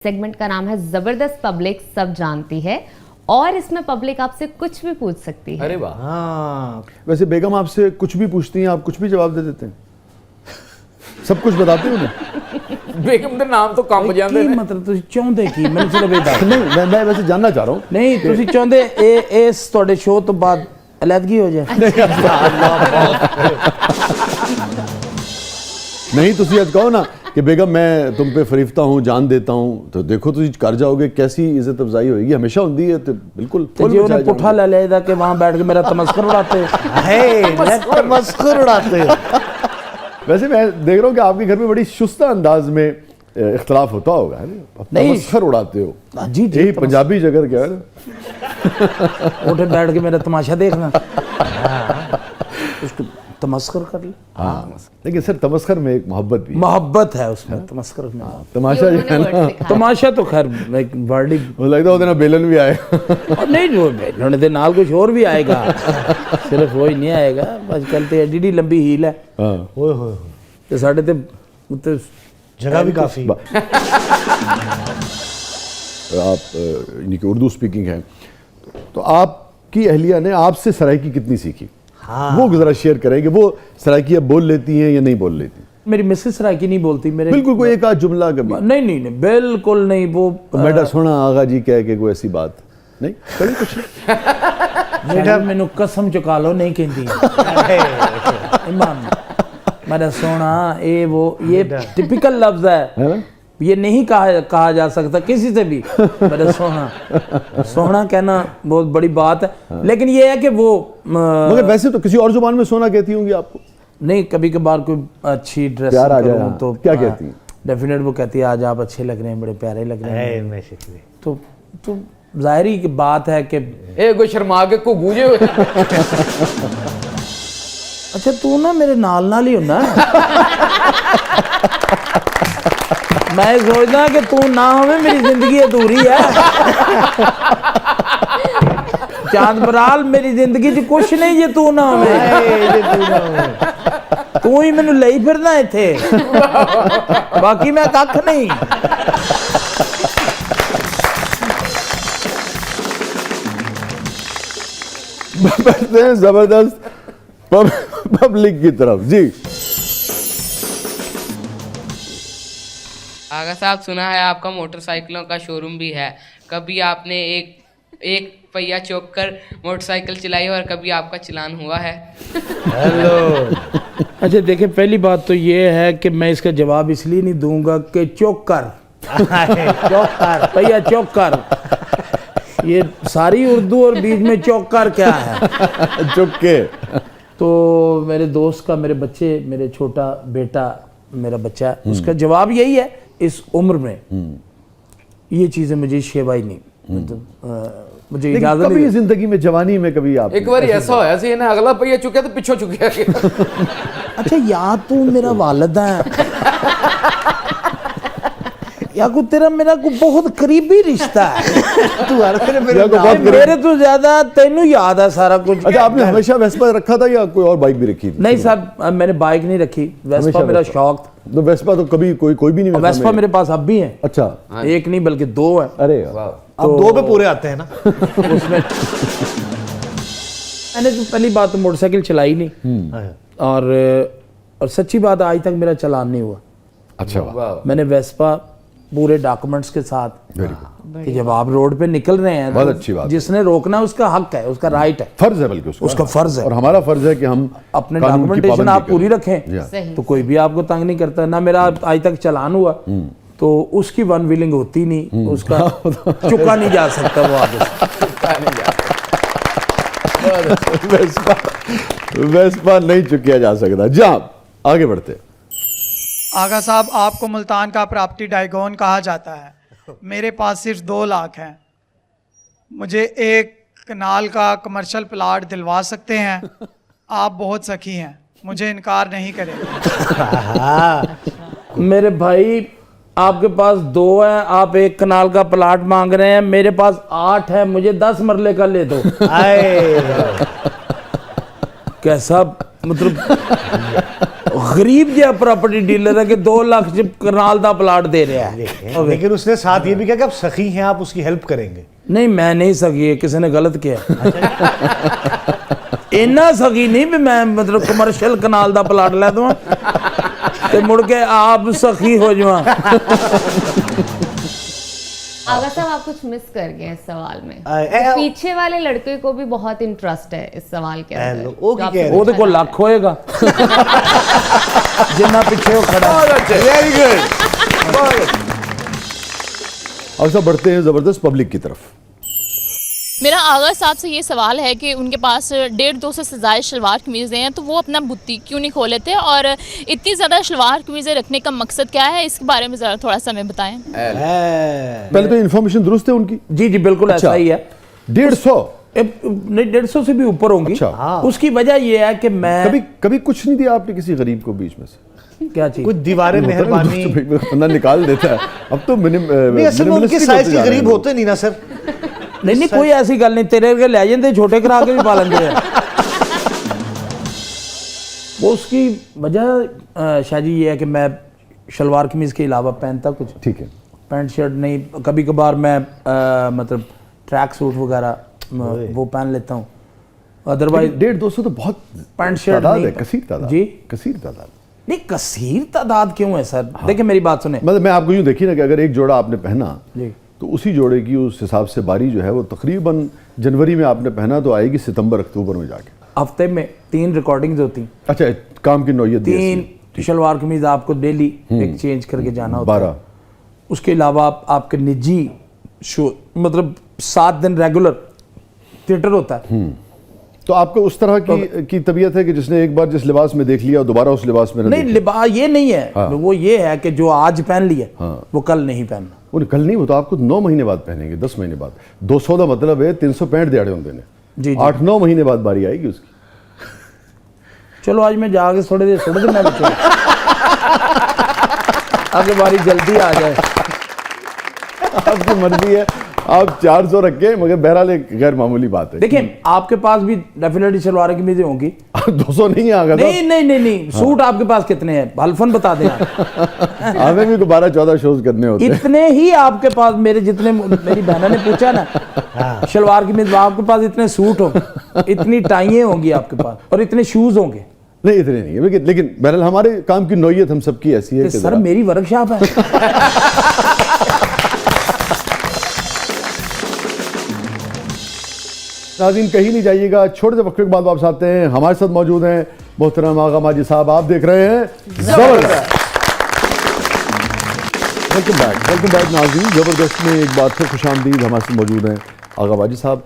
Segment का नाम है जबरदस्त पब्लिक सब जानती है और इसमें पब्लिक आपसे कुछ भी पूछ सकती है। अरे वाह। हाँ, वैसे बेगम आपसे कुछ भी पूछती हैं, आप कुछ भी जवाब दे देते हैं, सब कुछ बताते हो ना। बेगम ਦਾ ਨਾਮ तो कम ਜਾਂਦੇ ਨੇ। मतलब ਤੁਸੀਂ ਚਾਹੁੰਦੇ ਕੀ ਮੈਨੂੰ ਸਿਰਫ ਇਹ ਦੱਸ। नहीं मैं वैसे जानना चाह रहा हूँ। ਨਹੀਂ ਤੁਸੀਂ ਚਾਹੁੰਦੇ ਇਹ ਇਸ ਤੁਹਾਡੇ ਸ਼ੋਅ ਤੋਂ ਬਾਅਦ ਅਲੱਦਗੀ ਹੋ ਜਾਏ। नहीं तुसी आज कहो ना कि बेगम मैं तुम पे फरीफ्ता हूँ, जान देता हूँ, तो देखो तुसी कर जाओगे, कैसी इज्जत अफजाई होगी, हमेशा होती है। तो बिल्कुल तो जी उन्हें पुठा ले लेदा कि वहाँ बैठ के मेरा तमस्कर उड़ाते वैसे मैं देख रहा हूँ कि आपके घर में बड़ी शुस्ता अंदाज में इख्तलाफ होता होगा, है ना? तमस्कर उड़ाते हो जी जी। यही पंजाबी जगह क्या है ना। उठे बैठ के मेरा तमाशा देखना, उसको तमस्कर कर ले। हाँ, लेकिन सर तमस्कर में एक मोहब्बत भी है। मोहब्बत है उसमें, तमस्कर में। तमाशा जो है ना, तमाशा तो खैर एक वर्ड ही वो लगता है बेलन भी आए। नहीं जो बेलने दे नाल कुछ और भी आएगा, सिर्फ वो ही नहीं आएगा। आजकल तो एडी लंबी हील है, हाँ ते साडे ते जगह भी काफी। आप यानी कि उर्दू स्पीकिंग है, तो आपकी अहलिया ने आपसे सराइकी कितनी सीखी? हाँ। वो जरा शेयर करें कि वो सराइकी अब बोल लेती हैं या नहीं बोल लेती? मेरी मिसेस सराइकी नहीं बोलती मेरे। बिल्कुल कोई एक आध जुमला कभी? नहीं नहीं नहीं बिल्कुल नहीं। वो बेटा सोना आगा जी कह के कोई ऐसी बात नहीं कभी कुछ नहीं? बेटा मैनू कसम चुका लो नहीं कहती ईमान मेरा सोना, ये वो ये टिपिकल लफ्ज है ना? ये नहीं कहा जा सकता किसी से भी। मेरा सोना सोना कहना बहुत बड़ी बात है। लेकिन ये है कि वो मगर वैसे तो किसी और जुबान में सोना कहती होंगी आपको? नहीं, कभी कभार कोई अच्छी ड्रेस प्यार आ जाए करूं तो क्या कहती हैं? डेफिनेट वो कहती है आज आप अच्छे लग रहे हैं, बड़े प्यारे लग रहे हैं। मैं शिकवे तो जाहिर की बात है कि ਇਹ ਕੋਈ ਸ਼ਰਮਾ ਕੇ ਘੁੱਗੂ ਜੇ ਹੋਏ। अच्छा तू ना मेरे नाल ही होना। मैं सोचदा कि तू ना होवे मेरी जिंदगी अधूरी है। चांद बराल मेरी जिंदगी च कुछ नहीं जे तू ना होवे। तू ही मैनू लई फिरना इत्थे, बाकी मैं कख नहीं। बढ़ते हैं जबरदस्त पब्लिक की तरफ। जी आगा साहब, सुना है आपका मोटरसाइकिलों का शोरूम भी है। कभी आपने एक पहिया चौक कर मोटरसाइकिल चलाई और कभी आपका चालान हुआ है? हेलो। अच्छा देखिए, पहली बात तो ये है कि मैं इसका जवाब इसलिए नहीं दूंगा कि चौक कर भैया चौक कर, ये सारी उर्दू और बीच में चौक कर क्या है? चुपके। तो मेरे दोस्त का, मेरे बच्चे, मेरे छोटा बेटा मेरा बच्चा, उसका जवाब यही है इस उम्र में ये चीजें मुझे शेवाई नहीं, मतलब मुझे इजाजत कभी नहीं। जिंदगी में जवानी में कभी आप ਇੱਕ ਵਾਰੀ ਐਸਾ ਹੋਇਆ ਸੀ ਇਹਨੇ ਅਗਲਾ ਪਈਆ ਚੁੱਕਿਆ ਤੇ ਪਿੱਛੋਂ ਚੁੱਕਿਆ ਗਿਆ। अच्छा यार तू मेरा वालिद है या को तेरा मेरा को बहुत करीबी रिश्ता है। तू मेरे तो ज्यादा तेनू याद है सारा कुछ। अच्छा, आपने हमेशा वेस्पा रखा था या कोई और बाइक भी रखी थी? नहीं साहब, मैंने बाइक नहीं रखी, वेस्पा मेरा शौक था। तो वेस्पा तो कभी कोई भी नहीं वेस्पा मेरे पास अब भी है। अच्छा, एक नहीं बल्कि दो है। अरे अब दो पे पूरे आते हैं ना। उसमें मैंने तो पहली बात तो मोटरसाइकिल चलाई नहीं, और सच्ची बात आज तक मेरा चालान नहीं हुआ। अच्छा वाह। मैंने वेस्पा पूरे डॉक्यूमेंट्स के साथ, कि जब आप रोड पे निकल रहे हैं बहुत तो अच्छी बात है। जिसने रोकना उसका हक है, उसका राइट है, फर्ज है, बल्कि उसका फर्ज है। और हमारा फर्ज है कि हम अपने कानून की डॉक्यूमेंटेशन पाबंदी आप पूरी करें। रखें सही। तो कोई भी आपको तंग नहीं करता। ना मेरा आज तक चालान हुआ, तो उसकी वन विलिंग होती नहीं, उसका चुका नहीं जा सकता वो आगे वेस्पा नहीं चुकिया जा सकता। जा आगे बढ़ते। आगा साहब, आपको मुल्तान का प्रॉपर्टी डायगोन कहा जाता है। मेरे पास सिर्फ 2 लाख हैं, मुझे एक कनाल का कमर्शियल प्लाट दिलवा सकते हैं? आप बहुत सखी हैं, मुझे इनकार नहीं करेंगे। मेरे भाई आपके पास 2 है, आप 1 कनाल का प्लाट मांग रहे हैं, मेरे पास 8 है, मुझे 10 मरले का ले दो। कैसा मतलब गरीब जिहा प्रॉपर्टी डीलर है कि 2 लाख च करनाल दा प्लाट दे रहा है। लेकिन उसने साथ ये भी कहा कि आप सखी हैं, आप उसकी हेल्प करेंगे। नहीं मैं नहीं सकी है, किसी ने गलत किया इन्ना सकी नहीं भी मैं मतलब कमर्शियल कनाल दा प्लाट लै दूं ते मुड़ के आप सखी हो जावां। आगा साहब आप कुछ मिस कर गए इस सवाल में। ए- पीछे वाले लड़के को भी बहुत इंटरेस्ट है इस सवाल के अंदर। वो जो की कह आपसे रहे ਉਹਦੇ ਕੋਲ ਲੱਖ ਹੋਏਗਾ जिन्ना पिछे वो खड़ा है। Very good. अब सब बढ़ते हैं जबरदस्त पब्लिक की तरफ। मेरा आगा साहब से ये सवाल है कि उनके पास 150-200 से ज़्यादा शलवार कमीज़ें हैं, तो वो अपना बुटीक क्यों नहीं खोल लेते, और इतनी ज़्यादा शलवार कमीज़ें रखने का मकसद क्या है, इसके बारे में ज़रा थोड़ा सा हमें बताएं। पहले तो इन्फॉर्मेशन दुरुस्त है उनकी। जी जी बिल्कुल ऐसा ही है। 150 नहीं 150 से भी ऊपर होंगी। अच्छा। उसकी वजह ये है कि मैं कभी कभी कुछ नहीं दिया आपने किसी गरीब को बीच में से? क्या चीज कुछ दीवारें मेहरबानी। बंदा निकाल देता है अब तो नहीं, असल में उनके साइज के गरीब होते नहीं ना सर। नहीं नहीं कोई ऐसी गल नहीं, तेरे के ले जाते छोटे करा के भी पा लेंगे हैं। वो उसकी वजह शायद ये है कि मैं शलवार कमीज के अलावा पहनता कुछ, ठीक है, पैंट शर्ट नहीं, कभी कभार मैं मतलब ट्रैक सूट वगैरह वो पहन लेता हूँ, अदरवाइज 150-200 तो बहुत पैंट शर्ट तादाद नहीं। है, कसीर तादाद। जी कसीर तादाद। नहीं कसीर तादाद क्यों है सर? देखिए मेरी बात सुने, मतलब मैं आपको यूं देखिए ना कि अगर एक जोड़ा आपने पहना जी तो उसी जोड़े की उस हिसाब से बारी जो है वो तकरीबन जनवरी में आपने पहना तो आएगी सितंबर अक्टूबर में जाके। हफ्ते में 3 रिकॉर्डिंग्स होती, अच्छा, काम की नौयत भी ऐसी 3 शलवार कमीज आपको डेली एक चेंज करके जाना है। होता है। 12 उसके अलावा आपके निजी शो मतलब 7 दिन रेगुलर थिएटर होता है। तो आपको उस तरह की तबीयत है कि जिसने एक बार जिस लिबास में देख लिया दोबारा उस लिबास में नहीं लिबा ये नहीं है। हाँ। वो ये है कि जो आज पहन लिया हाँ। वो कल नहीं पहनना। वो कल नहीं, वो तो आपको 9 महीने बाद पहनेंगे, 10 महीने बाद। 200 का मतलब है 365 दिहाड़े होंगे ने। जी, जी। 8-9 महीने बाद बारी आएगी उसकी। चलो आज मैं जाके थोड़ी देर छोड़ देना बच्चों आगे बारी जल्दी आ जाए। आपकी मर्जी है, आप 400 रखें, मगर बहरहाल एक गैर मामूली बात है। देखिए आपके पास भी डेफिनेटली शलवार कमीजें होंगी। 200 नहीं है आगा नहीं नहीं नहीं नहीं सूट आपके पास कितने हैं हल्फन बता दें आप। हमें भी 12-14 शोज करने होते हैं। इतने ही आपके पास मेरे जितने मेरी बहना ने पूछा ना शलवार कमीज, आपके पास इतने सूट हो, इतनी टाइयां होंगी आपके पास और इतने शूज होंगे। नहीं इतने नहीं है, लेकिन बहरहाल हमारे काम की नौयत हम सबकी ऐसी है कि सर मेरी वर्कशॉप है। नाज़रीन कहीं नहीं जाइएगा, छोटे से वक्त के बाद वापस आते हैं। हमारे साथ मौजूद हैं मोहतरम आगा माजिद साहब, आप देख रहे हैं जबरदस्त। वेलकम बैक नाज़रीन। जबरदस्त में एक बार फिर खुशामदीद, हमारे साथ मौजूद हैं आगा माजिद साहब।